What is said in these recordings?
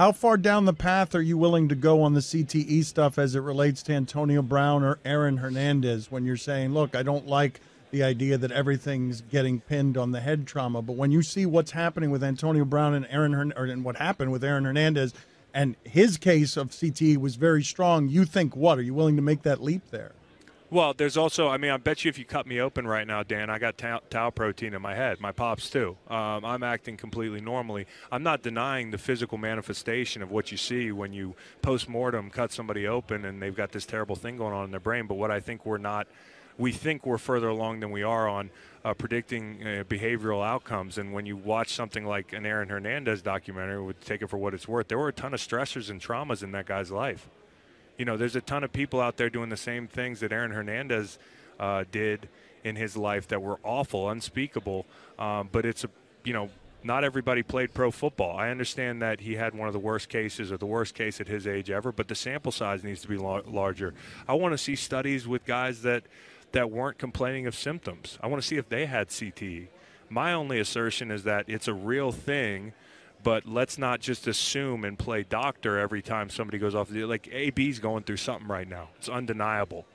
How far down the path are you willing to go on the CTE stuff as it relates to Antonio Brown or Aaron Hernandez when you're saying, look, I don't like the idea that everything's getting pinned on the head trauma, but when you see what's happening with Antonio Brown and and what happened with Aaron Hernandez, and his case of CTE was very strong, you think what? Are you willing to make that leap there? Well, there's also, I mean, I bet you if you cut me open right now, Dan, I got tau protein in my head. My pops, too. I'm acting completely normally. I'm not denying the physical manifestation of what you see when you post-mortem cut somebody open and they've got this terrible thing going on in their brain. But what I think we think we're further along than we are on predicting behavioral outcomes. And when you watch something like an Aaron Hernandez documentary, would take it for what it's worth, there were a ton of stressors and traumas in that guy's life. You know, there's a ton of people out there doing the same things that Aaron Hernandez did in his life that were awful, unspeakable. But it's not everybody played pro football. I understand that he had one of the worst cases or the worst case at his age ever, but the sample size needs to be larger. I want to see studies with guys that weren't complaining of symptoms. I want to see if they had CTE. My only assertion is that it's a real thing. But let's not just assume and play doctor every time somebody goes off. Like, AB's going through something right now. It's undeniable.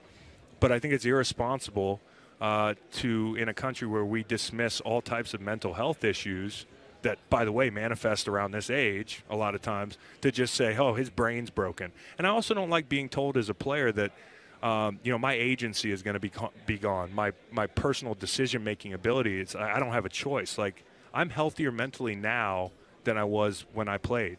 But I think it's irresponsible in a country where we dismiss all types of mental health issues that, by the way, manifest around this age a lot of times, to just say, oh, his brain's broken. And I also don't like being told as a player that, my agency is going to be gone. My personal decision-making ability, I don't have a choice. Like, I'm healthier mentally now than I was when I played.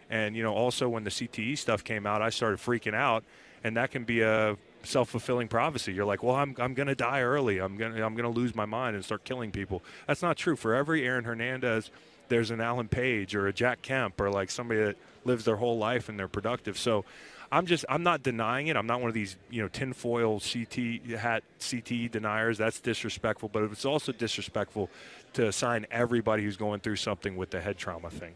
And, also when the CTE stuff came out, I started freaking out, and that can be a self-fulfilling prophecy. You're like, well, I'm going to die early. I'm going to lose my mind and start killing people. That's not true. For every Aaron Hernandez, there's an Alan Page or a Jack Kemp or like somebody that lives their whole life and they're productive. So I'm not denying it. I'm not one of these, tinfoil CTE deniers. That's disrespectful. But it's also disrespectful to assign everybody who's going through something with the head trauma thing.